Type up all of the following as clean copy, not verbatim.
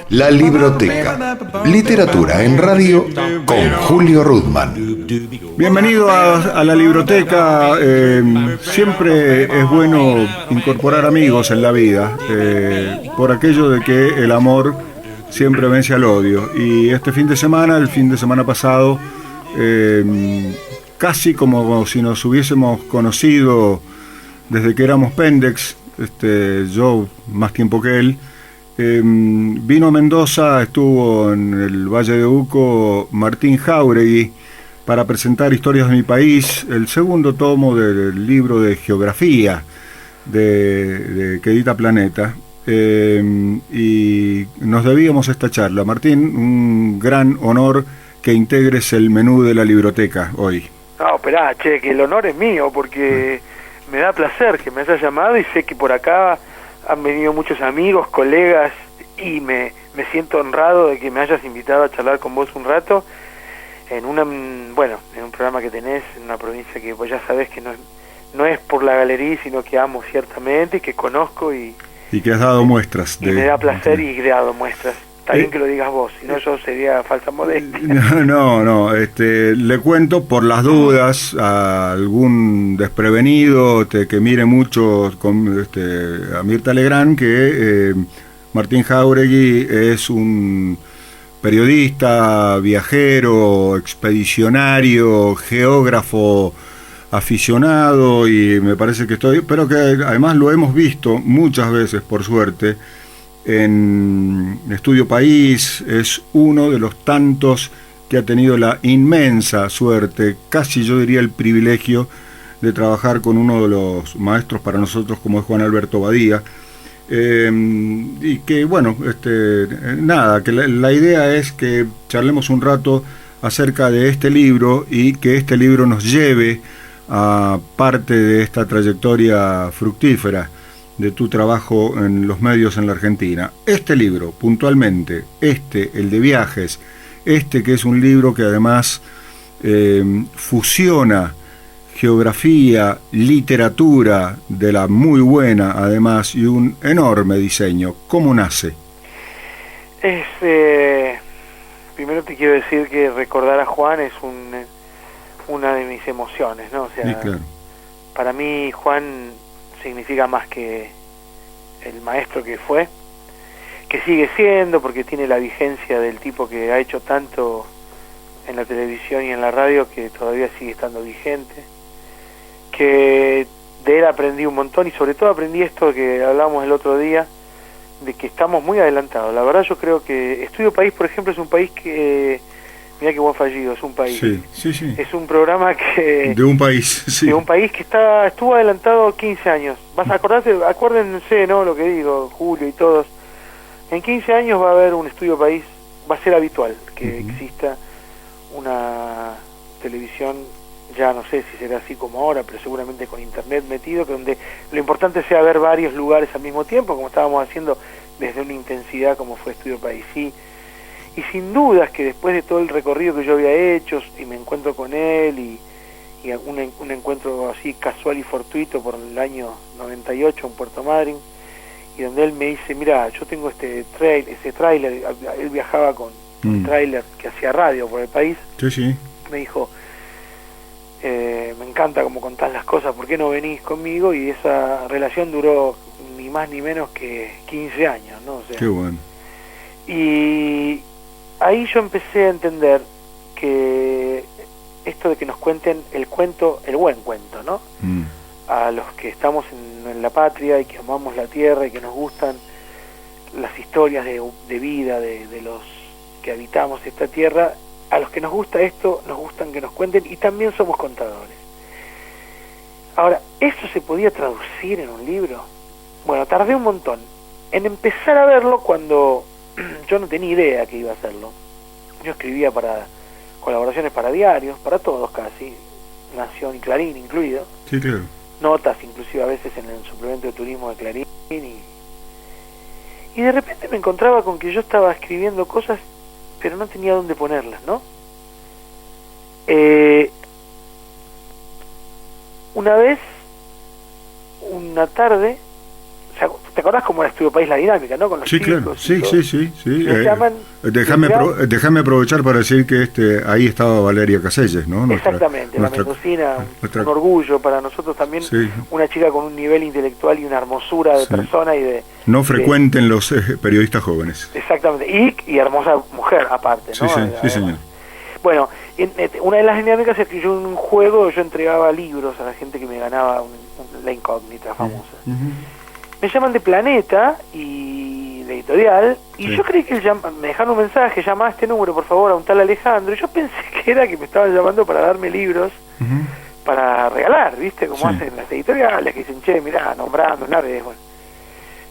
La Libroteca, literatura en radio con Julio Rudman. Bienvenido a la Libroteca. Siempre es bueno incorporar amigos en la vida, por aquello de que el amor siempre vence al odio. Y este fin de semana, el fin de semana pasado, casi como si nos hubiésemos conocido desde que éramos Pendex, yo más tiempo que él, vino a Mendoza, estuvo en el Valle de Uco Martín Jáuregui para presentar Historias de mi país, el segundo tomo del libro de geografía que edita Planeta, y nos debíamos esta charla. Martín, un gran honor que integres el menú de la Libroteca hoy. No, esperá, che, que el honor es mío, porque me da placer que me hayas llamado y sé que por acá han venido muchos amigos, colegas, y me siento honrado de que me hayas invitado a charlar con vos un rato en un programa que tenés en una provincia que vos ya sabés que no es por la galería, sino que amo ciertamente y que conozco y que has dado muestras. Y me da placer y he dado muestras. Está bien que lo digas vos, si no yo sería falsa modestia. No, le cuento por las dudas a algún desprevenido que mire mucho a Mirta Legrand, que Martín Jáuregui es un periodista, viajero, expedicionario, geógrafo aficionado, y me parece pero que además lo hemos visto muchas veces, por suerte, en Estudio País. Es uno de los tantos que ha tenido la inmensa suerte, casi yo diría el privilegio, de trabajar con uno de los maestros para nosotros como es Juan Alberto Badía, y que bueno, que la idea es que charlemos un rato acerca de este libro y que este libro nos lleve a parte de esta trayectoria fructífera de tu trabajo en los medios en la Argentina. Este libro, puntualmente, el de viajes, que es un libro que además fusiona geografía, literatura de la muy buena, además, y un enorme diseño. ¿Cómo nace? Primero te quiero decir que recordar a Juan es una de mis emociones, ¿no? O sea, sí, claro. Para mí Juan significa más que el maestro que fue, que sigue siendo, porque tiene la vigencia del tipo que ha hecho tanto en la televisión y en la radio, que todavía sigue estando vigente, que de él aprendí un montón, y sobre todo aprendí esto que hablábamos el otro día, de que estamos muy adelantados. La verdad yo creo que Estudio País, por ejemplo, es un país que, mirá que buen fallido, es un país. Sí. Es un programa que... De un país, sí. De un país que estuvo adelantado 15 años. Vas a acordarse, acuérdense, ¿no? Lo que digo, Julio y todos. En 15 años va a haber un Estudio País, va a ser habitual que exista una televisión, ya no sé si será así como ahora, pero seguramente con internet metido, que donde lo importante sea ver varios lugares al mismo tiempo, como estábamos haciendo desde una intensidad como fue Estudio País. Y sin dudas que después de todo el recorrido que yo había hecho, y me encuentro con él, y un encuentro así casual y fortuito por el año 98 en Puerto Madryn, y donde él me dice, mira, yo tengo ese tráiler, él viajaba con un tráiler que hacía radio por el país. Sí. Me dijo, me encanta cómo contás las cosas, ¿por qué no venís conmigo? Y esa relación duró ni más ni menos que 15 años, ¿no? O sea, qué bueno. Y ahí yo empecé a entender que esto de que nos cuenten el buen cuento, ¿no? A los que estamos en la patria y que amamos la tierra y que nos gustan las historias de vida de los que habitamos esta tierra, a los que nos gusta esto, nos gustan que nos cuenten, y también somos contadores. Ahora, ¿eso se podía traducir en un libro? Bueno, tardé un montón en empezar a verlo cuando yo no tenía idea que iba a hacerlo. Yo escribía para colaboraciones para diarios, para todos casi, Nación y Clarín incluido. Sí, claro. Notas inclusive a veces en el suplemento de turismo de Clarín, y de repente me encontraba con que yo estaba escribiendo cosas pero no tenía dónde ponerlas, ¿no? Una vez una tarde, o sea, ¿te acordás cómo era Estudio País la dinámica, no? Con los Sí, chicos claro, y todo. sí. Le llaman- Déjame aprovechar para decir que ahí estaba Valeria Caselles, ¿no? Exactamente, la mendocina, un orgullo para nosotros también, sí. una chica con un nivel intelectual y una hermosura de Sí. persona y de... No frecuenten los periodistas jóvenes. Exactamente, y hermosa mujer aparte, ¿no? Sí, señor. Bueno, una de las dinámicas es que yo en un juego yo entregaba libros a la gente que me ganaba la incógnita famosa. Me llaman de Planeta y de Editorial, y Sí. yo creí que me dejaron un mensaje, llama a este número por favor a un tal Alejandro, y yo pensé que era que me estaban llamando para darme libros para regalar, ¿viste? Como Sí. hacen las editoriales, que dicen, che, mirá, nombrando, nada de bueno.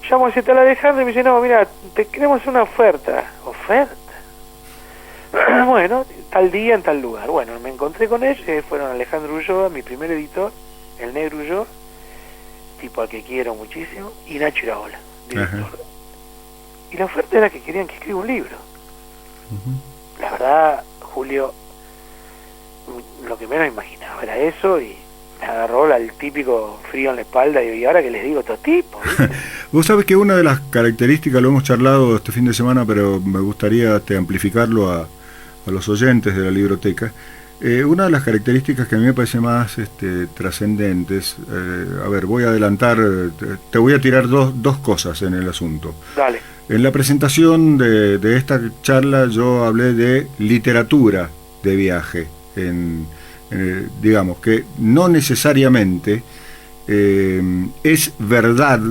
Llamo a ese tal Alejandro y me dice, no, mira, te queremos hacer una oferta. ¿Oferta? Bueno, tal día en tal lugar. Bueno, me encontré con ellos, fueron Alejandro Ulloa, mi primer editor, el negro Ulloa, tipo al que quiero muchísimo, y Nacho Iraola, director. Ajá. Y la oferta era que querían que escriba un libro. La verdad, Julio, lo que menos imaginaba era eso, y me agarró el típico frío en la espalda, y ahora que les digo estos tipos, ¿viste? Vos sabés que una de las características, lo hemos charlado este fin de semana, pero me gustaría amplificarlo a los oyentes de la libroteca. Una de las características que a mí me parece más trascendentes, a ver, voy a adelantar, te voy a tirar dos cosas en el asunto. Dale. En la presentación de esta charla yo hablé de literatura de viaje, digamos que no necesariamente es verdad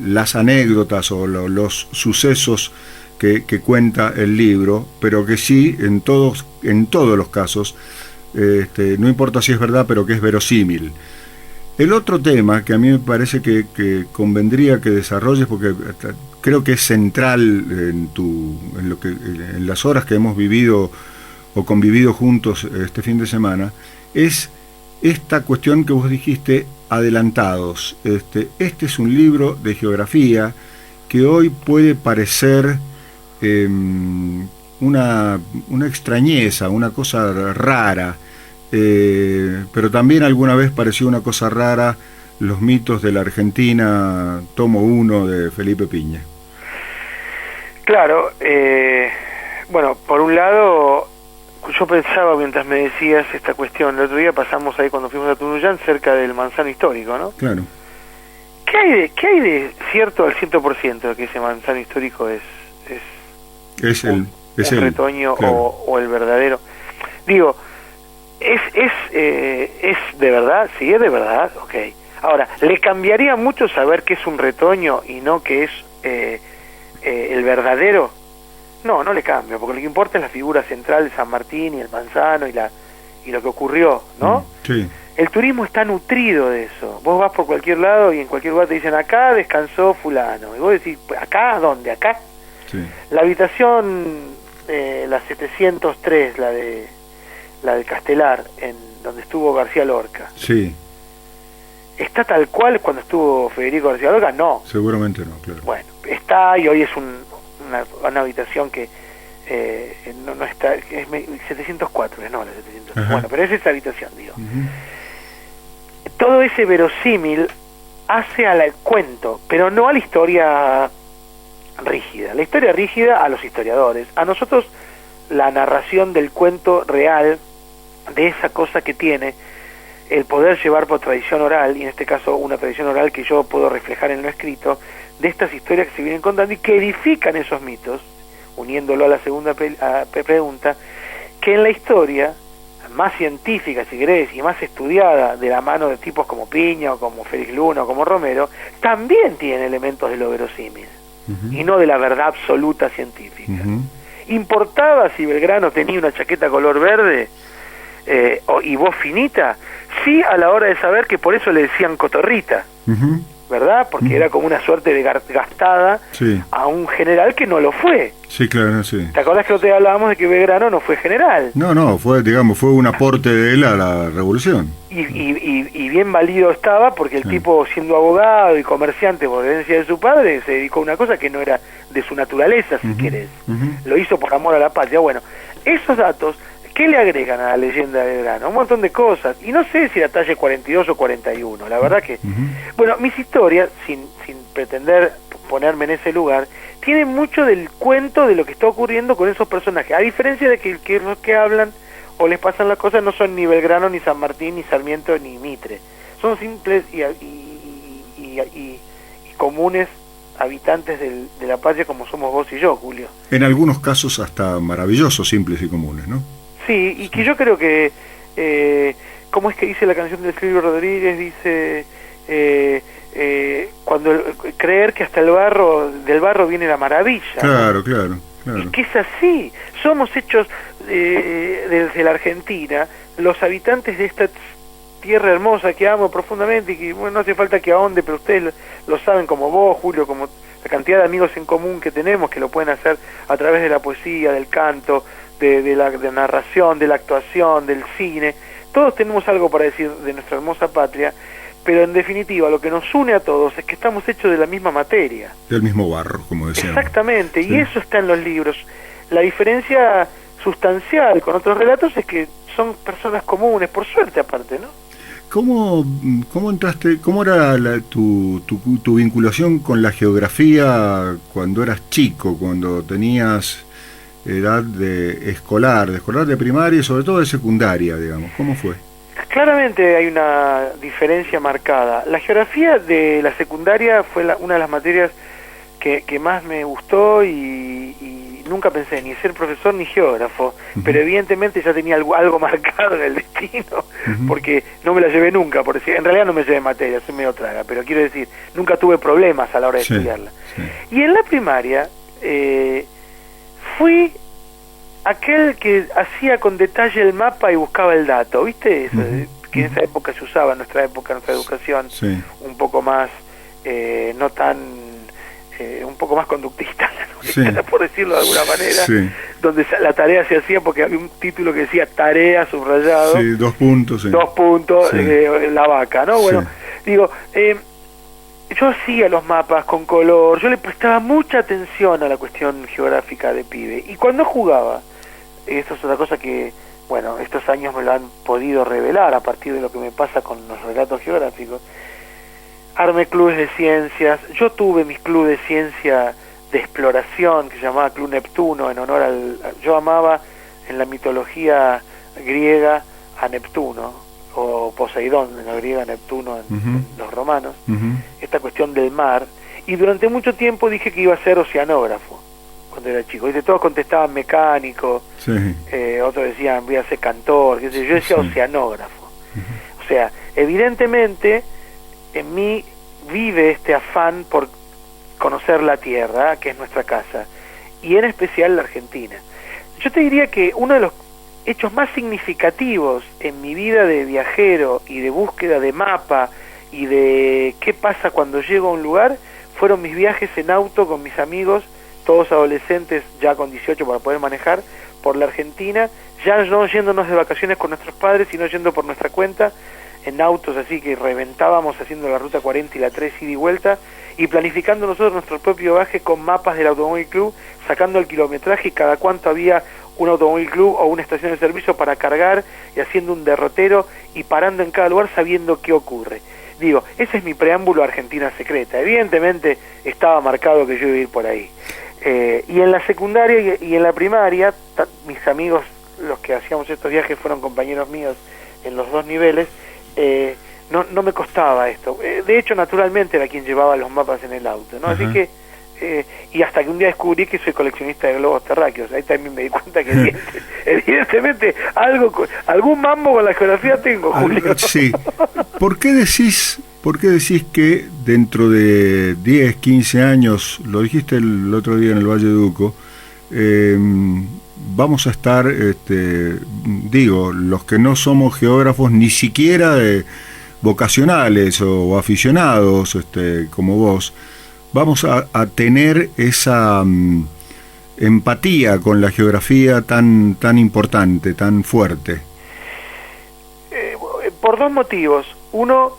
las anécdotas o los sucesos que cuenta el libro, pero que sí en todos los casos, no importa si es verdad, pero que es verosímil. El otro tema que a mí me parece que convendría que desarrolles, porque creo que es central en las horas que hemos vivido o convivido juntos este fin de semana, es esta cuestión que vos dijiste, adelantados. Este es un libro de geografía que hoy puede parecer una extrañeza, una cosa rara, pero también alguna vez pareció una cosa rara los mitos de la Argentina, tomo 1 de Felipe Piña. Claro, bueno, por un lado, yo pensaba mientras me decías esta cuestión, el otro día pasamos ahí cuando fuimos a Tunuyán, cerca del Manzano Histórico, ¿no? Claro. ¿Qué hay de cierto al 100% de que ese Manzano Histórico es el retoño, claro, o el verdadero? Digo, es de verdad, sí es de verdad, ok. Ahora, ¿le cambiaría mucho saber que es un retoño y no que es el verdadero? No le cambia, porque lo que importa es la figura central de San Martín y el Manzano y lo que ocurrió, ¿no? Sí. El turismo está nutrido de eso. Vos vas por cualquier lado y en cualquier lugar te dicen, acá descansó fulano. Y vos decís, ¿acá? ¿Dónde? ¿Acá? Sí. La habitación, la 703, la del Castelar, en donde estuvo García Lorca. Sí. ¿Está tal cual cuando estuvo Federico García Lorca? No. Seguramente no, claro. Bueno, está, y hoy es una habitación que no está, es 704, no la 700. Ajá. Bueno, pero es esa habitación, digo. Todo ese verosímil hace al cuento, pero no a la historia rígida. La historia rígida a los historiadores. A nosotros la narración del cuento real, de esa cosa que tiene el poder llevar por tradición oral, y en este caso una tradición oral que yo puedo reflejar en lo escrito, de estas historias que se vienen contando y que edifican esos mitos, uniéndolo a la segunda pregunta, que en la historia más científica, si querés, y más estudiada de la mano de tipos como Piña, o como Félix Luna, o como Romero, también tiene elementos de lo verosímil, y no de la verdad absoluta científica. ¿Importaba si Belgrano tenía una chaqueta color verde y voz finita? Sí, a la hora de saber que por eso le decían cotorrita, ¿verdad? Porque era como una suerte de gastada, sí, a un general que no lo fue. Sí, claro, sí. ¿Te acordás que te hablábamos de que Belgrano no fue general? No, fue un aporte de él a la revolución. Y bien válido estaba, porque el tipo, siendo abogado y comerciante por herencia de su padre, se dedicó a una cosa que no era de su naturaleza, si querés. Lo hizo por amor a la patria. Bueno, esos datos ¿Qué le agregan a la leyenda de Belgrano? Un montón de cosas. Y no sé si la talla es 42 o 41. La verdad que... Bueno, mis historias, sin pretender ponerme en ese lugar, tienen mucho del cuento de lo que está ocurriendo con esos personajes. A diferencia de que los que hablan o les pasan las cosas no son ni Belgrano, ni San Martín, ni Sarmiento, ni Mitre. Son simples y comunes habitantes de la patria como somos vos y yo, Julio. En algunos casos hasta maravillosos, simples y comunes, ¿no? Sí, y que yo creo que, ¿cómo es que dice la canción de Silvio Rodríguez? Dice, creer que hasta del barro viene la maravilla. Claro, ¿no? claro. Y que es así, somos hechos desde la Argentina, los habitantes de esta tierra hermosa que amo profundamente y que bueno, no hace falta que ahonde, pero ustedes lo saben como vos, Julio, como la cantidad de amigos en común que tenemos, que lo pueden hacer a través de la poesía, del canto, de la narración, de la actuación, del cine. Todos tenemos algo para decir de nuestra hermosa patria, pero en definitiva lo que nos une a todos es que estamos hechos de la misma materia. Del mismo barro, como decíamos. Exactamente, sí. Y eso está en los libros. La diferencia sustancial con otros relatos es que son personas comunes, por suerte aparte, ¿no? ¿Cómo entraste, cómo era tu vinculación con la geografía cuando eras chico, cuando tenías edad de escolar de primaria y sobre todo de secundaria, digamos? ¿Cómo fue? Claramente hay una diferencia marcada. La geografía de la secundaria fue una de las materias que más me gustó y nunca pensé ni ser profesor ni geógrafo, pero evidentemente ya tenía algo marcado en el destino, porque no me la llevé nunca, por decir, en realidad no me llevé materia, soy medio traga, pero quiero decir, nunca tuve problemas a la hora de estudiarla. Sí. Y en la primaria fui aquel que hacía con detalle el mapa y buscaba el dato, ¿viste? Eso, que en esa época se usaba, en nuestra educación, un poco más, no tan... un poco más conductista, por decirlo de alguna manera, donde la tarea se hacía porque había un título que decía tarea subrayado, 2 puntos, 2 puntos, la vaca, ¿no? Bueno, digo, yo hacía los mapas con color, yo le prestaba mucha atención a la cuestión geográfica de pibe, y cuando jugaba, esto es otra cosa que, bueno, estos años me lo han podido revelar a partir de lo que me pasa con los relatos geográficos, armé clubes de ciencias, yo tuve mis clubes de ciencia de exploración que se llamaba Club Neptuno en honor yo amaba en la mitología griega a Neptuno o Poseidón en la griega, Neptuno en los romanos, esta cuestión del mar, y durante mucho tiempo dije que iba a ser oceanógrafo cuando era chico, y todos contestaban mecánico, otros decían voy a ser cantor, qué sé yo, decía oceanógrafo. O sea, evidentemente en mí vive este afán por conocer la tierra, que es nuestra casa, y en especial la Argentina. Yo te diría que uno de los hechos más significativos en mi vida de viajero y de búsqueda de mapa y de qué pasa cuando llego a un lugar fueron mis viajes en auto con mis amigos, todos adolescentes ya con 18 para poder manejar, por la Argentina, ya no yéndonos de vacaciones con nuestros padres, sino yendo por nuestra cuenta, en autos así que reventábamos haciendo la ruta 40 y la 3 ida y vuelta, y planificando nosotros nuestro propio viaje con mapas del Automóvil Club, sacando el kilometraje y cada cuánto había un Automóvil Club o una estación de servicio para cargar y haciendo un derrotero y parando en cada lugar sabiendo qué ocurre. Digo, ese es mi preámbulo a Argentina secreta. Evidentemente estaba marcado que yo iba a ir por ahí. Y en la secundaria y en la primaria, mis amigos, los que hacíamos estos viajes, fueron compañeros míos en los 2 niveles, no me costaba esto. De hecho, naturalmente era quien llevaba los mapas en el auto, ¿no? Así que, y hasta que un día descubrí que soy coleccionista de globos terráqueos, ahí también me di cuenta que evidentemente algún mambo con la geografía tengo, Julio. Sí. ¿Por qué decís que dentro de 10, 15 años, lo dijiste el otro día en el Valle de Uco, vamos a estar, los que no somos geógrafos ni siquiera vocacionales o aficionados, como vos, vamos a tener esa empatía con la geografía tan importante, tan fuerte? Por 2 motivos. Uno,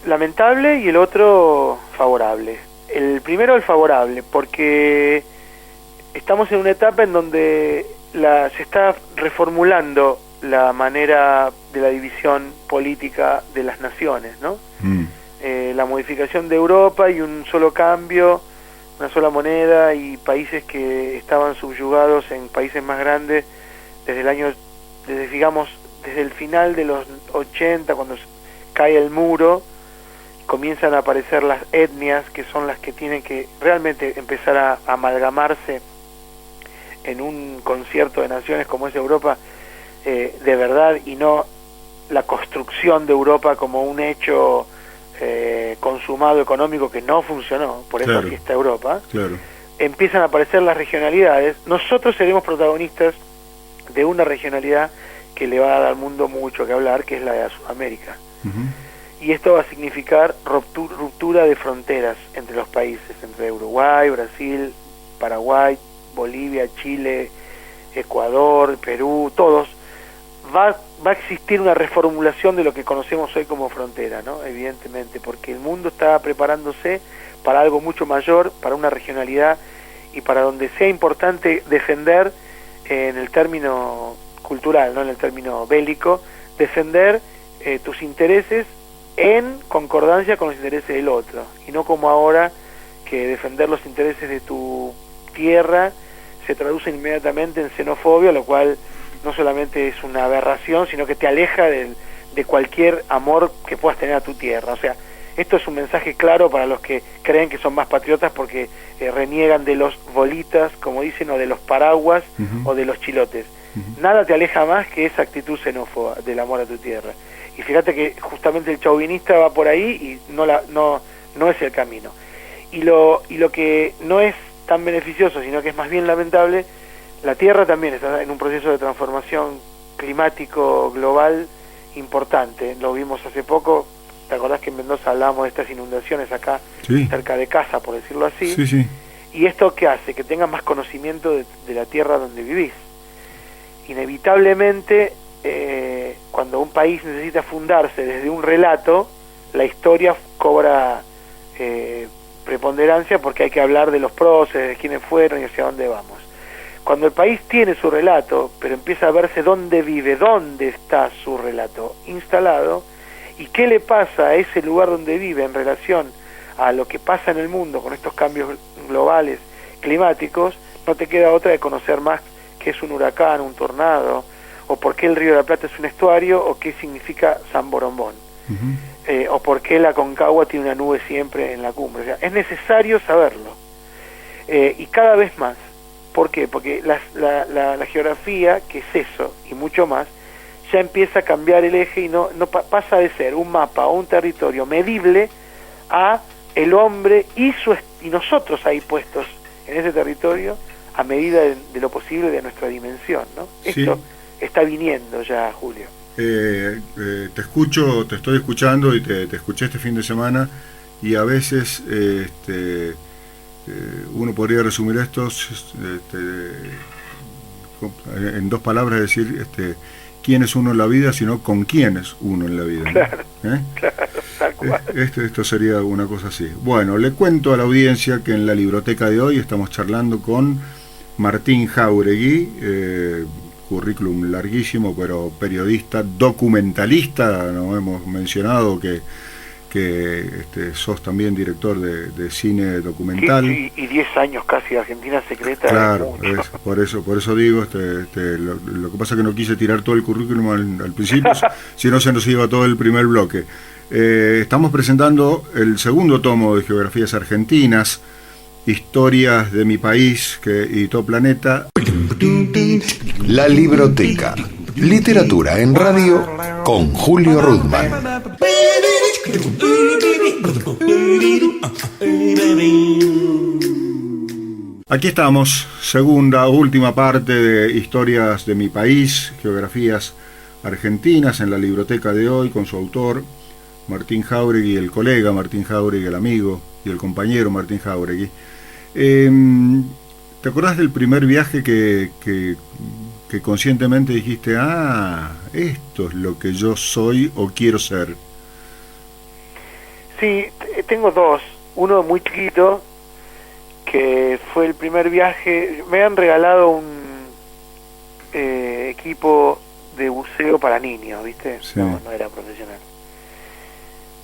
lamentable, y el otro, favorable. El primero, el favorable, porque estamos en una etapa en donde se está reformulando la manera de la división política de las naciones, ¿no? La modificación de Europa y un solo cambio, una sola moneda, y países que estaban subyugados en países más grandes desde el final de los 80, cuando cae el muro, comienzan a aparecer las etnias, que son las que tienen que realmente empezar a amalgamarse en un concierto de naciones como es Europa, de verdad, y no la construcción de Europa como un hecho consumado económico que no funcionó, por eso aquí está Europa. Empiezan a aparecer las regionalidades. Nosotros seremos protagonistas de una regionalidad que le va a dar al mundo mucho que hablar, que es la de Sudamérica. Y esto va a significar ruptura de fronteras entre los países, entre Uruguay, Brasil, Paraguay, Bolivia, Chile, Ecuador, Perú, todos. Va a existir una reformulación de lo que conocemos hoy como frontera, ¿no? Evidentemente, porque el mundo está preparándose para algo mucho mayor, para una regionalidad, y para donde sea importante defender, en el término cultural, no en el término bélico, defender tus intereses en concordancia con los intereses del otro, y no como ahora, que defender los intereses de tu tierra se traduce inmediatamente en xenofobia, lo cual no solamente es una aberración, sino que te aleja de cualquier amor que puedas tener a tu tierra. O sea, esto es un mensaje claro para los que creen que son más patriotas porque reniegan de los bolitas, como dicen, o de los paraguas, o de los chilotes. Nada te aleja más que esa actitud xenófoba del amor a tu tierra. Y fíjate que justamente el chauvinista va por ahí y no es el camino. Y lo que no es tan beneficioso, sino que es más bien lamentable, la Tierra también está en un proceso de transformación climático global importante. Lo vimos hace poco. ¿Te acordás que en Mendoza hablábamos de estas inundaciones acá, cerca de casa, por decirlo así? Y esto, ¿qué hace? Que tengas más conocimiento de la tierra donde vivís. Inevitablemente, cuando un país necesita fundarse desde un relato, la historia cobra preponderancia, porque hay que hablar de los próceres, de quiénes fueron y hacia dónde vamos. Cuando el país tiene su relato, pero empieza a verse dónde vive, dónde está su relato instalado, y qué le pasa a ese lugar donde vive en relación a lo que pasa en el mundo con estos cambios globales climáticos, no te queda otra de conocer más qué es un huracán, un tornado, o por qué el Río de la Plata es un estuario, o qué significa San Borombón, o por qué la Concagua tiene una nube siempre en la cumbre. O sea, es necesario saberlo, y cada vez más. ¿Por qué? Porque la geografía, que es eso y mucho más, ya empieza a cambiar el eje y no pasa de ser un mapa o un territorio medible a el hombre y nosotros ahí puestos en ese territorio a medida de lo posible de nuestra dimensión, ¿no? Esto está viniendo ya, Julio. Te estoy escuchando y te escuché este fin de semana, y a veces uno podría resumir esto en dos palabras, es decir, quién es uno en la vida, sino con quién es uno en la vida, ¿no? Claro, tal cual. Esto sería una cosa así. Bueno, le cuento a la audiencia que en la libroteca de hoy estamos charlando con Martín Jáuregui, currículum larguísimo, pero periodista, documentalista. Nos hemos mencionado que sos también director de cine documental. Y 10 años casi de Argentina Secreta. Claro, por eso digo, lo que pasa es que no quise tirar todo el currículum al principio, si no se nos iba todo el primer bloque. Estamos presentando el segundo tomo de Geografías Argentinas, Historias de mi país y todo planeta. La Libroteca, literatura en radio con Julio Rudman. Aquí estamos, última parte de Historias de mi país, Geografías Argentinas, en la libroteca de hoy, con su autor Martín Jáuregui, el colega Martín Jáuregui, el amigo y el compañero Martín Jáuregui. ¿Te acordás del primer viaje que conscientemente dijiste, esto es lo que yo soy o quiero ser? Sí, tengo dos. Uno muy chiquito, que fue el primer viaje. Me han regalado un equipo de buceo para niños, ¿viste? Sí. No era profesional.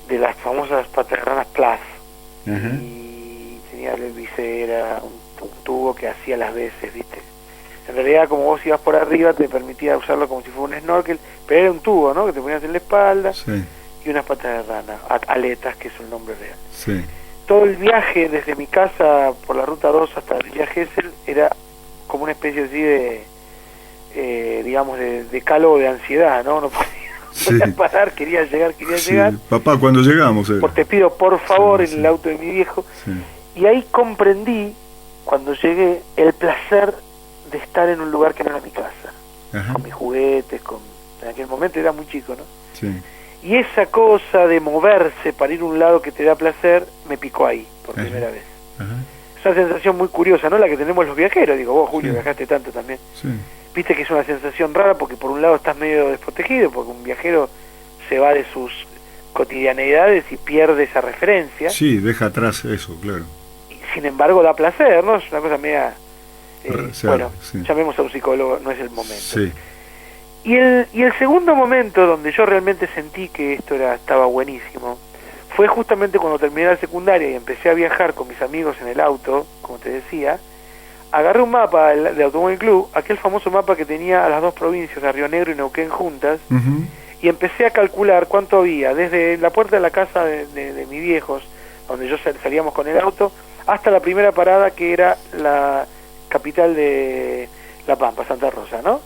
De las famosas paterranas Plus. Ajá. Y tenía el visera, un tubo que hacía las veces, ¿viste? En realidad, como vos ibas por arriba, te permitía usarlo como si fuera un snorkel, pero era un tubo, ¿no? Que te ponías en la espalda, Sí, y unas patas de rana, aletas, que es el nombre real. sí. Todo el viaje desde mi casa por la ruta 2 hasta el Villa Gesell era como una especie así de, digamos, de calo o de ansiedad, ¿no? No podía parar, quería llegar. Papá, cuando llegamos. Te pido por favor Sí, en el auto de mi viejo. Sí. Y ahí comprendí, cuando llegué, el placer de estar en un lugar que no era mi casa. Ajá. Con mis juguetes, en aquel momento era muy chico, ¿no? Sí. Y esa cosa de moverse para ir a un lado que te da placer, me picó ahí, por primera vez. Ajá. Es una sensación muy curiosa, ¿no? La que tenemos los viajeros. Digo, vos, Julio, Sí. viajaste tanto también. Sí. Viste que es una sensación rara porque por un lado estás medio desprotegido, porque un viajero se va de sus cotidianeidades y pierde esa referencia. Sí, deja atrás eso, claro. Y, sin embargo, da placer, ¿no? Es una cosa media... Bueno, sí. Llamemos a un psicólogo, no es el momento. Sí. Y el segundo momento donde yo realmente sentí que esto estaba buenísimo fue justamente cuando terminé la secundaria y empecé a viajar con mis amigos en el auto, como te decía. Agarré un mapa de Automóvil Club, aquel famoso mapa que tenía a las dos provincias, a Río Negro y Neuquén juntas, Ujú. y empecé a calcular cuánto había desde la puerta de la casa de mis viejos, donde yo salíamos con el auto, hasta la primera parada, que era la capital de La Pampa, Santa Rosa, ¿no?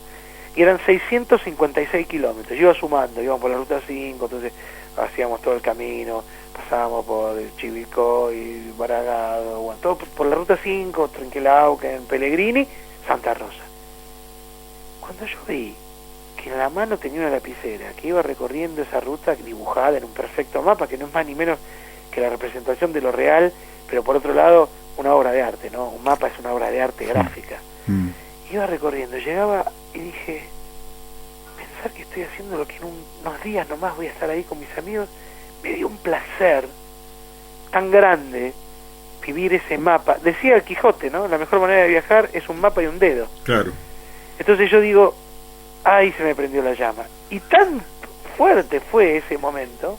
Y eran 656 kilómetros. Yo iba sumando, íbamos por la ruta 5, entonces hacíamos todo el camino, pasábamos por Chivilcoy, Baragado, bueno, todo por la ruta 5, Trenquelauquen, Pellegrini, Santa Rosa. Cuando yo vi que en la mano tenía una lapicera, que iba recorriendo esa ruta dibujada en un perfecto mapa, que no es más ni menos que la representación de lo real, pero por otro lado, una obra de arte, ¿no? Un mapa es una obra de arte gráfica. Mm. Iba recorriendo, llegaba y dije, pensar que estoy haciendo lo que en unos días nomás voy a estar ahí con mis amigos, me dio un placer tan grande vivir ese mapa. Decía el Quijote, ¿no? La mejor manera de viajar es un mapa y un dedo. Claro. Entonces yo digo, ahí se me prendió la llama. Y tan fuerte fue ese momento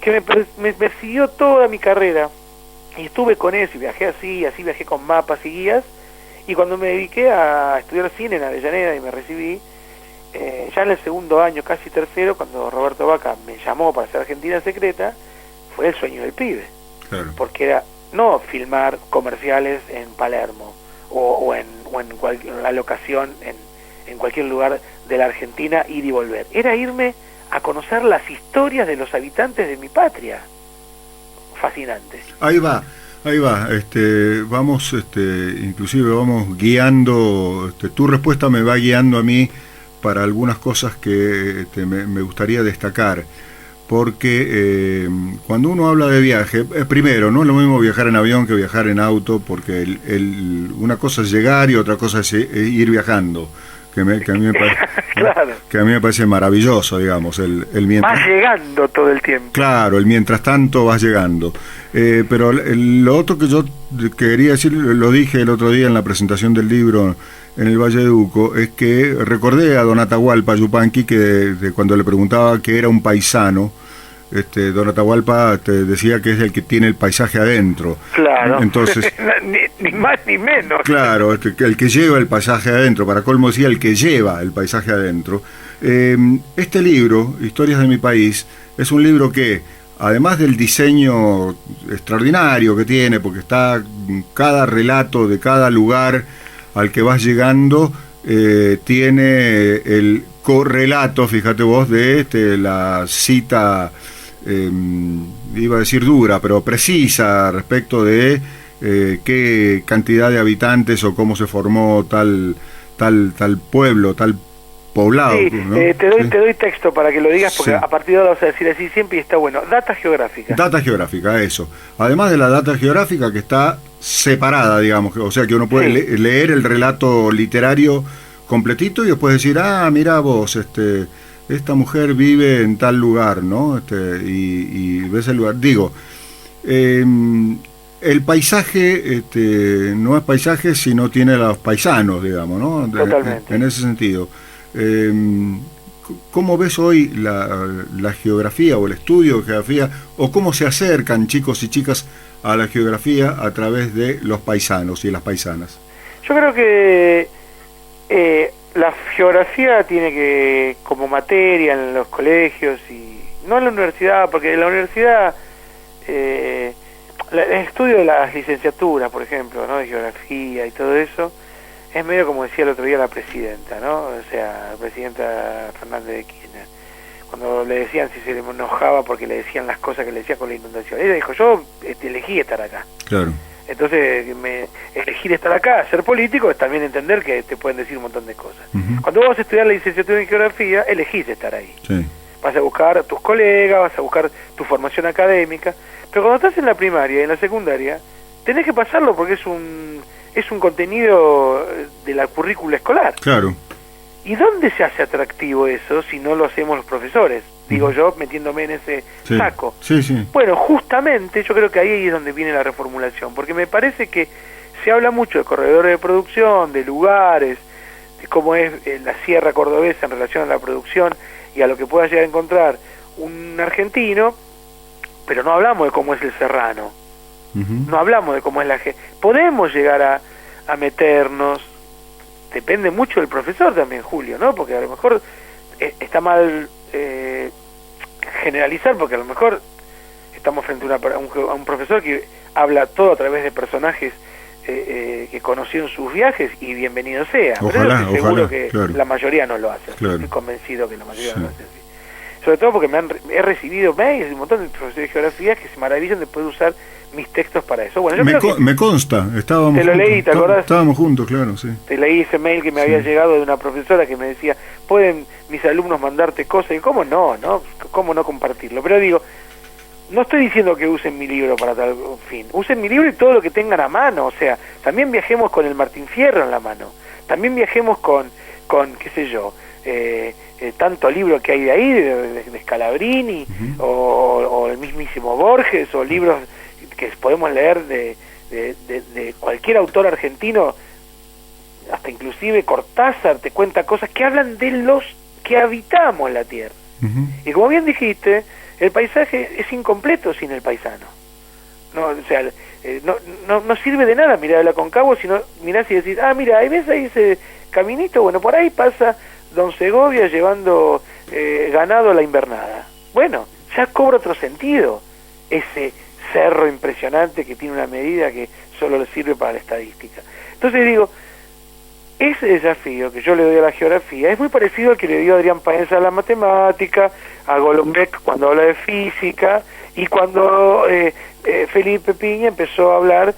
que me persiguió toda mi carrera. Y estuve con eso y viajé así viajé con mapas y guías. Y cuando me dediqué a estudiar cine en Avellaneda y me recibí, ya en el segundo año, casi tercero, cuando Roberto Vaca me llamó para hacer Argentina Secreta, fue el sueño del pibe. Claro. Porque era no filmar comerciales en Palermo o en la locación en cualquier lugar de la Argentina, ir y volver. Era irme a conocer las historias de los habitantes de mi patria. Fascinante. Ahí va. Vamos, inclusive vamos guiando. Tu respuesta me va guiando a mí para algunas cosas que me gustaría destacar. Porque cuando uno habla de viaje, primero, no es lo mismo viajar en avión que viajar en auto, porque una cosa es llegar y otra cosa es ir viajando. Que a mí me parece, Claro. que a mí me parece maravilloso, digamos, el mientras. Vas llegando todo el tiempo. Claro, el mientras tanto vas llegando. Pero lo otro que yo quería decir, lo dije el otro día en la presentación del libro en el Valle de Uco, es que recordé a don Atahualpa Yupanqui que cuando le preguntaba qué era un paisano, don Atahualpa te decía que es el que tiene el paisaje adentro. Claro. Entonces, ni más ni menos. claro, el que lleva el paisaje adentro, para colmo decía el que lleva el paisaje adentro. Este libro, Historias de mi país, es un libro que, además del diseño extraordinario que tiene, porque está cada relato de cada lugar al que vas llegando, tiene el correlato, fíjate vos, de la cita, iba a decir dura, pero precisa respecto de qué cantidad de habitantes o cómo se formó tal pueblo, tal poblado. Sí, ¿no? te doy texto para que lo digas, porque Sí. a partir de ahora vas a decir así siempre y está bueno. Data geográfica. Data geográfica, eso. Además de la data geográfica que está separada, digamos, o sea que uno puede Sí. leer el relato literario completito y después decir, mira vos, esta mujer vive en tal lugar, ¿no? Y ves el lugar. Digo, el paisaje no es paisaje si no tiene a los paisanos, digamos, ¿no? Totalmente. En ese sentido. ¿cómo ves hoy la geografía o el estudio de geografía, o cómo se acercan chicos y chicas a la geografía a través de los paisanos y las paisanas? Yo creo que la geografía tiene que, como materia en los colegios, y no en la universidad, porque en la universidad el estudio de las licenciaturas, por ejemplo, ¿no?, de geografía y todo eso, es medio como decía el otro día la presidenta, ¿no? O sea, la presidenta Fernández de Kirchner, cuando le decían si se le enojaba porque le decían las cosas que le decía con la inundación. Ella dijo, yo elegí estar acá. Claro. Entonces, elegir estar acá, ser político, es también entender que te pueden decir un montón de cosas. Cuando vos vas a estudiar la licenciatura en geografía, elegís estar ahí. Sí. Vas a buscar a tus colegas, vas a buscar tu formación académica, pero cuando estás en la primaria y en la secundaria, tenés que pasarlo porque es un contenido de la currícula escolar. Claro. ¿Y dónde se hace atractivo eso si no lo hacemos los profesores? Digo yo, metiéndome en ese saco. Sí, sí. Bueno, justamente yo creo que ahí es donde viene la reformulación, porque me parece que se habla mucho de corredores de producción, de lugares, de cómo es la sierra cordobesa en relación a la producción y a lo que pueda llegar a encontrar un argentino, pero no hablamos de cómo es el serrano. No hablamos de cómo es la gente. Podemos llegar a meternos, depende mucho del profesor también, Julio, ¿no? Porque a lo mejor está mal generalizar, porque a lo mejor estamos frente a un profesor que habla todo a través de personajes que conoció en sus viajes, y bienvenido sea. Pero yo estoy seguro que la mayoría no lo hace. Claro. Estoy convencido que la mayoría no lo hace así. Sobre todo porque he recibido mails de un montón de profesores de geografía que se maravillan de poder usar mis textos para eso. Bueno, me consta, estábamos te lo juntos, leí, ¿te acordás? Estábamos juntos, claro, sí. Te leí ese mail que me había llegado de una profesora que me decía, ¿pueden mis alumnos mandarte cosas? Y ¿cómo no? ¿Cómo no compartirlo? Pero digo, no estoy diciendo que usen mi libro para tal fin. Usen mi libro y todo lo que tengan a mano. O sea, también viajemos con el Martín Fierro en la mano. También viajemos con qué sé yo, tanto libro que hay de ahí, de Scalabrini, o el mismísimo Borges, o libros que podemos leer de cualquier autor argentino, hasta inclusive Cortázar te cuenta cosas que hablan de los que habitamos la tierra. Y como bien dijiste, el paisaje es incompleto sin el paisano. No, o sea, no sirve de nada mirar el Aconcagua, sino mirás y decís, mira, ahí ves ahí ese caminito, bueno, por ahí pasa Don Segovia llevando ganado a la invernada. Bueno, ya cobra otro sentido ese cerro impresionante que tiene una medida que solo le sirve para la estadística. Entonces digo, ese desafío que yo le doy a la geografía es muy parecido al que le dio Adrián Paenza a la matemática, a Golombek cuando habla de física, y cuando Felipe Piña empezó a hablar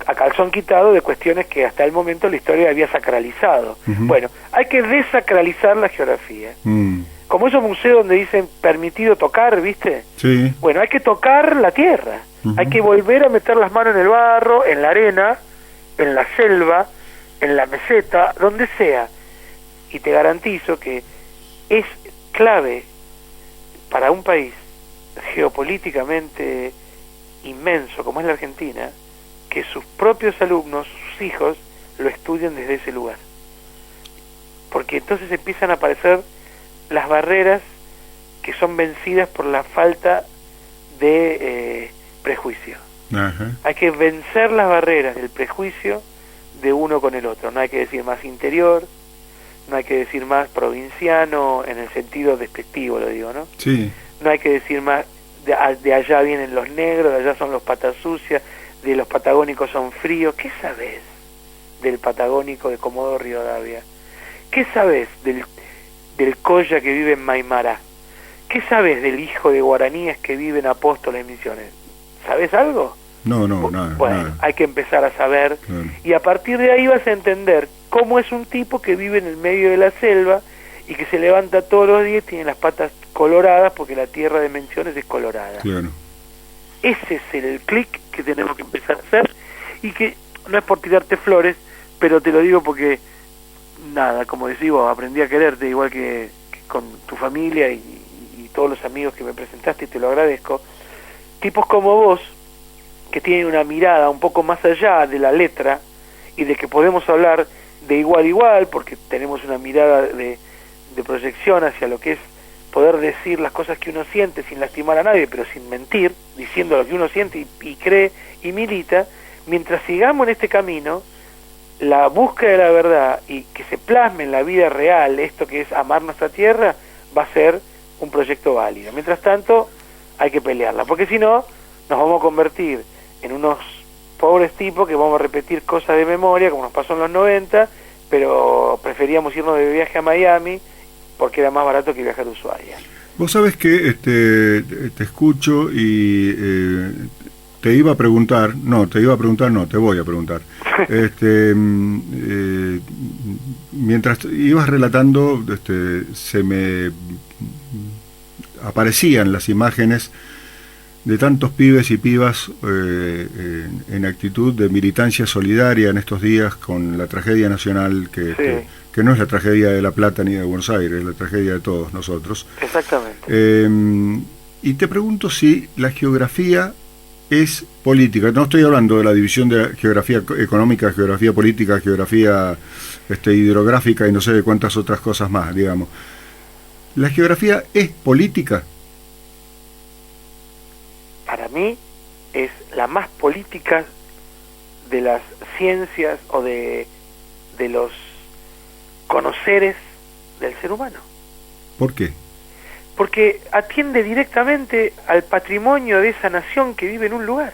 a calzón quitado de cuestiones que hasta el momento la historia había sacralizado. Bueno, hay que desacralizar la geografía. Como esos museos donde dicen permitido tocar, ¿viste? Sí. Bueno, hay que tocar la tierra. Hay que volver a meter las manos en el barro, en la arena, en la selva, en la meseta, donde sea. Y te garantizo que es clave para un país geopolíticamente inmenso como es la Argentina, que sus propios alumnos, sus hijos, lo estudien desde ese lugar. Porque entonces empiezan a aparecer las barreras que son vencidas por la falta de prejuicio. Hay que vencer las barreras del prejuicio de uno con el otro. No hay que decir más interior, no hay que decir más provinciano en el sentido despectivo, lo digo, ¿no? Sí. No hay que decir más de allá vienen los negros, de allá son los patas sucias, de los patagónicos son fríos. ¿Qué sabés del patagónico de Comodoro Rivadavia? ¿Qué sabés del Colla que vive en Maimará? ¿Qué sabés del hijo de guaraníes que vive en Apóstoles Misiones? ¿Sabés algo? No, nada. Bueno, nada. Hay que empezar a saber, y a partir de ahí vas a entender cómo es un tipo que vive en el medio de la selva y que se levanta todos los días, tiene las patas coloradas porque la tierra de Menciones es colorada. Claro. Ese es el clic que tenemos que empezar a hacer, y que no es por tirarte flores, pero te lo digo porque, nada, como decís vos, aprendí a quererte igual que con tu familia y todos los amigos que me presentaste, y te lo agradezco. Tipos como vos, que tienen una mirada un poco más allá de la letra, y de que podemos hablar de igual a igual, porque tenemos una mirada de de proyección hacia lo que es poder decir las cosas que uno siente sin lastimar a nadie, pero sin mentir, diciendo lo que uno siente y cree y milita, mientras sigamos en este camino, la búsqueda de la verdad y que se plasme en la vida real esto que es amar nuestra tierra, va a ser un proyecto válido. Mientras tanto, hay que pelearla, porque si no, nos vamos a convertir en unos pobres tipos que vamos a repetir cosas de memoria, como nos pasó en los 90, pero preferíamos irnos de viaje a Miami porque era más barato que viajar a Ushuaia. Vos sabés que te escucho y te voy a preguntar, mientras ibas relatando, se me aparecían las imágenes de tantos pibes y pibas en actitud de militancia solidaria en estos días con la tragedia nacional que no es la tragedia de La Plata ni de Buenos Aires, es la tragedia de todos nosotros. Exactamente. Y te pregunto si la geografía es política. No estoy hablando de la división de la geografía económica, geografía política, geografía hidrográfica y no sé de cuántas otras cosas más, digamos. ¿La geografía es política? Para mí es la más política de las ciencias o de los conoceres del ser humano. ¿Por qué? Porque atiende directamente al patrimonio de esa nación que vive en un lugar.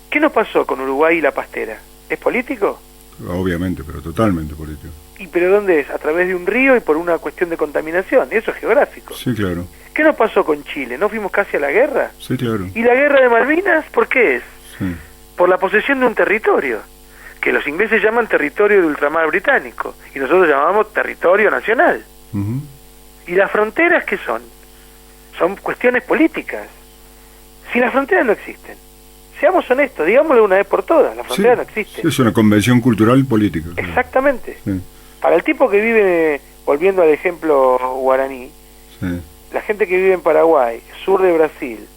¿Qué nos pasó con Uruguay y la pastera? ¿Es político? Obviamente, pero totalmente político. ¿Y pero dónde es? A través de un río y por una cuestión de contaminación. Eso es geográfico. Sí, claro. ¿Qué nos pasó con Chile? ¿No fuimos casi a la guerra? Sí, claro. ¿Y la guerra de Malvinas por qué es? Sí. Por la posesión de un territorio, que los ingleses llaman territorio de ultramar británico, y nosotros llamamos territorio nacional. Uh-huh. ¿Y las fronteras qué son? Son cuestiones políticas. Si las fronteras no existen, seamos honestos, digámoslo una vez por todas, las fronteras no existen. Sí, es una convención cultural política. Exactamente. Sí. Para el tipo que vive, volviendo al ejemplo guaraní, Sí. la gente que vive en Paraguay, sur de Brasil,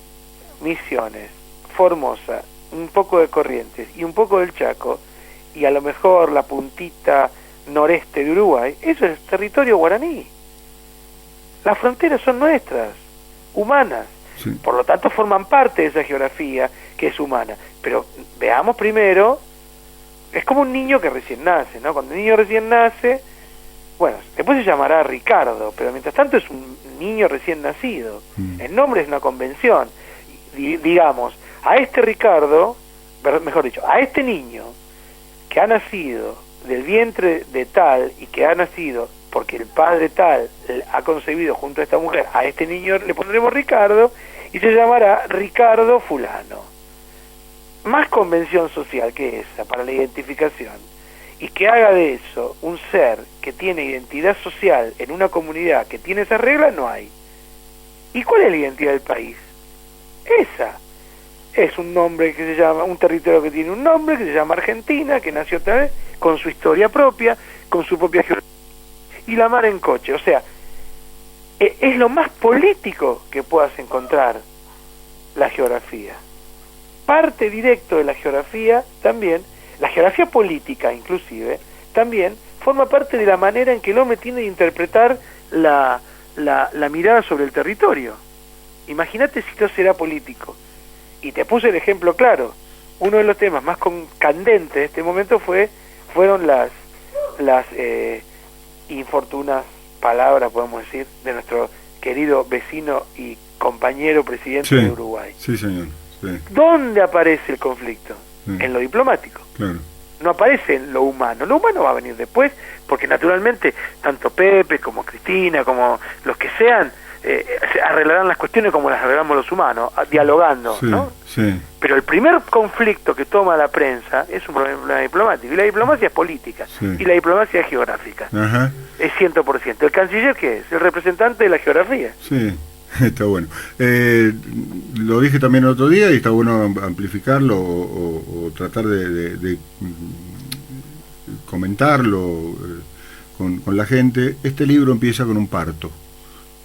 Misiones, Formosa, un poco de Corrientes y un poco del Chaco, y a lo mejor la puntita noreste de Uruguay, eso es territorio guaraní. Las fronteras son nuestras, humanas. Sí. Por lo tanto forman parte de esa geografía que es humana. Pero veamos primero, es como un niño que recién nace, ¿no? Cuando el niño recién nace, bueno, después se llamará Ricardo, pero mientras tanto es un niño recién nacido. El nombre es una convención. Digamos, a este Ricardo, mejor dicho, a este niño que ha nacido del vientre de tal y que ha nacido porque el padre tal ha concebido junto a esta mujer, a este niño le pondremos Ricardo y se llamará Ricardo fulano. Más convención social que esa para la identificación, y que haga de eso un ser que tiene identidad social en una comunidad que tiene esas reglas, no hay. ¿Y cuál es la identidad del país? Esa. Es un nombre que se llama, un territorio que tiene un nombre, que se llama Argentina, que nació otra vez, con su historia propia, con su propia geografía, y la mar en coche. O sea, es lo más político que puedas encontrar la geografía. Parte directo de la geografía también, la geografía política inclusive, también forma parte de la manera en que el hombre tiene de interpretar la mirada sobre el territorio. Imagínate si no será político. Y te puse el ejemplo claro. Uno de los temas más candentes de este momento fueron las infortunas palabras, podemos decir, de nuestro querido vecino y compañero presidente de Uruguay. Sí, señor. Sí. ¿Dónde aparece el conflicto? Sí. En lo diplomático. Claro. No aparece en lo humano. Lo humano va a venir después, porque naturalmente tanto Pepe como Cristina, como los que sean, se arreglarán las cuestiones como las arreglamos los humanos, dialogando, sí, ¿no? Sí. Pero el primer conflicto que toma la prensa es un problema diplomático, y la diplomacia es política, sí, y la diplomacia es geográfica. Ajá. Es 100%. ¿El canciller qué es? El representante de la geografía. Sí, está bueno. Lo dije también el otro día y está bueno amplificarlo o tratar de comentarlo con la gente. Este libro empieza con un parto.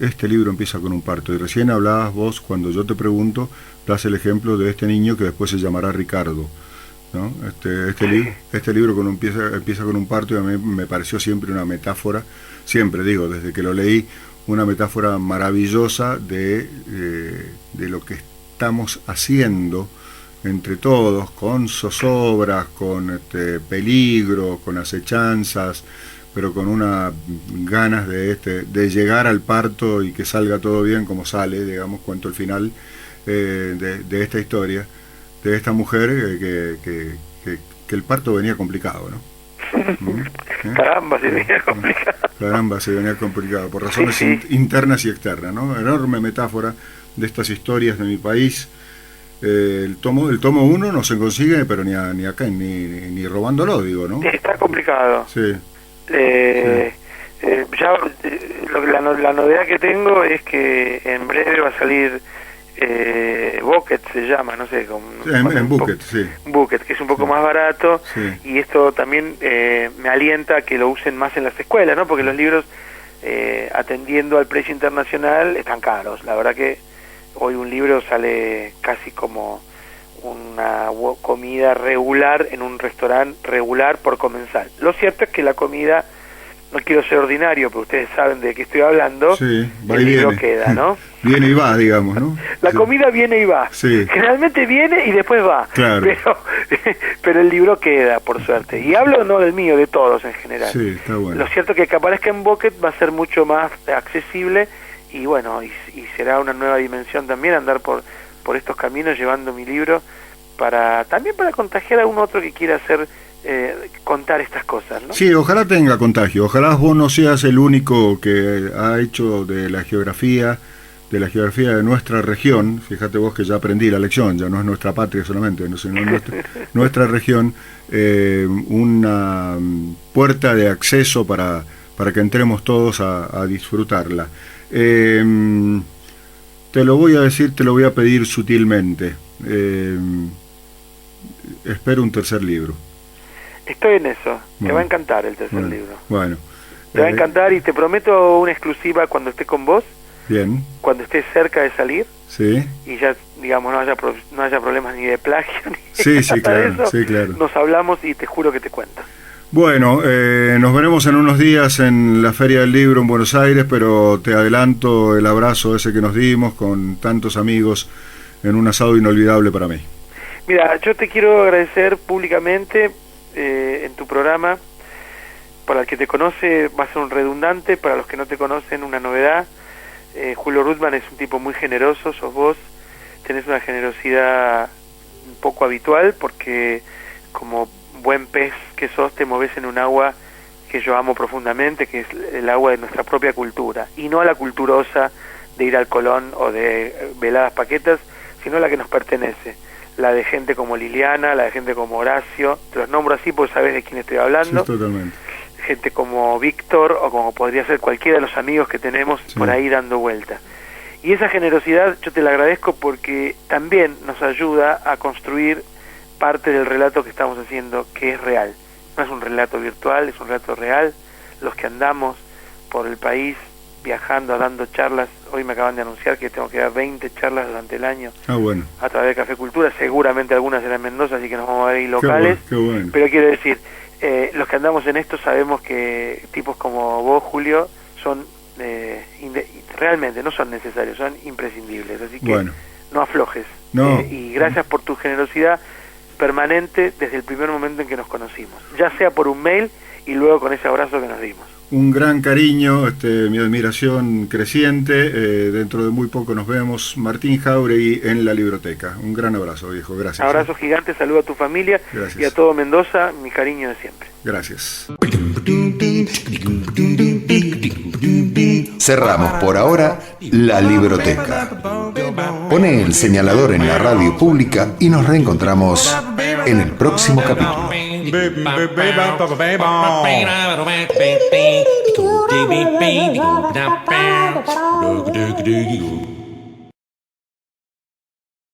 Y recién hablabas vos, cuando yo te pregunto, das el ejemplo de este niño que después se llamará Ricardo. ¿no? Este libro empieza con un parto y a mí me pareció siempre una metáfora, siempre digo, desde que lo leí, una metáfora maravillosa de lo que estamos haciendo entre todos, con zozobras, con peligro, con acechanzas, pero con una ganas de llegar al parto y que salga todo bien como sale, digamos, cuento el final de esta historia, de esta mujer que el parto venía complicado, ¿no? Caramba, se venía complicado. Caramba, se venía complicado, por razones internas y externas, ¿no? Enorme metáfora de estas historias de mi país. El tomo 1 no se consigue, pero ni acá, ni robándolo, digo, ¿no? Está complicado. Sí. La novedad que tengo es que en breve va a salir Bucket, se llama, no sé cómo. En Bucket, sí. Bucket, que es un poco más barato, y esto también me alienta a que lo usen más en las escuelas, ¿no? Porque los libros, atendiendo al precio internacional, están caros. La verdad que hoy un libro sale casi como una comida regular en un restaurante regular por comensal. Lo cierto es que la comida, no quiero ser ordinario, pero ustedes saben de qué estoy hablando, sí, va el y libro viene. queda, ¿no? Viene y va, digamos, ¿no? La comida viene y va. Sí. Generalmente viene y después va. Claro. Pero el libro queda, por suerte. Y hablo no del mío, de todos en general. Sí, está bueno. Lo cierto es que aparezca en Bucket va a ser mucho más accesible y bueno, y será una nueva dimensión también andar por estos caminos llevando mi libro también para contagiar a un otro que quiera contar estas cosas, ¿no? Sí, ojalá tenga contagio, ojalá vos no seas el único que ha hecho de la geografía de nuestra región. Fíjate vos que ya aprendí la lección, ya no es nuestra patria solamente, sino nuestra región, una puerta de acceso para que entremos todos a disfrutarla. Te lo voy a decir, te lo voy a pedir sutilmente. Espero un tercer libro. Estoy en eso. Bueno. Te va a encantar el tercer libro. Bueno. Te va a encantar y te prometo una exclusiva cuando esté con vos. Bien. Cuando estés cerca de salir. Sí. Y ya, digamos, no haya problemas ni de plagio ni sí, nada de eso. Sí, claro. Nos hablamos y te juro que te cuento. Bueno, nos veremos en unos días en la Feria del Libro en Buenos Aires, pero te adelanto el abrazo ese que nos dimos con tantos amigos en un asado inolvidable para mí. Mira, yo te quiero agradecer públicamente en tu programa. Para el que te conoce va a ser un redundante, para los que no te conocen una novedad. Julio Ruthman es un tipo muy generoso, sos vos, tenés una generosidad un poco habitual porque como buen pez que sos te movés en un agua que yo amo profundamente, que es el agua de nuestra propia cultura, y no a la culturosa de ir al Colón o de veladas paquetas, sino la que nos pertenece, la de gente como Liliana, la de gente como Horacio, te los nombro así porque sabes de quién estoy hablando. Sí, totalmente. Gente como Víctor o como podría ser cualquiera de los amigos que tenemos por ahí dando vuelta. Y esa generosidad yo te la agradezco porque también nos ayuda a construir parte del relato que estamos haciendo, que es real. No es un relato virtual, es un relato real. Los que andamos por el país viajando, dando charlas, hoy me acaban de anunciar que tengo que dar 20 charlas durante el año bueno. a través de Café Cultura, seguramente algunas serán en Mendoza, así que nos vamos a ver ahí locales. Qué bueno. Pero quiero decir, los que andamos en esto sabemos que tipos como vos, Julio, son realmente no son necesarios, son imprescindibles, así que no aflojes. No. Y gracias por tu generosidad permanente desde el primer momento en que nos conocimos, ya sea por un mail y luego con ese abrazo que nos dimos. Un gran cariño, mi admiración creciente. Dentro de muy poco nos vemos. Martín Jauregui en la Libroteca. Un gran abrazo, viejo. Gracias. Abrazo gigante, saludo a tu familia. Gracias. Y a todo Mendoza, mi cariño de siempre. Gracias. Cerramos por ahora la Libroteca. Pone el señalador en la radio pública y nos reencontramos en el próximo capítulo. Baby,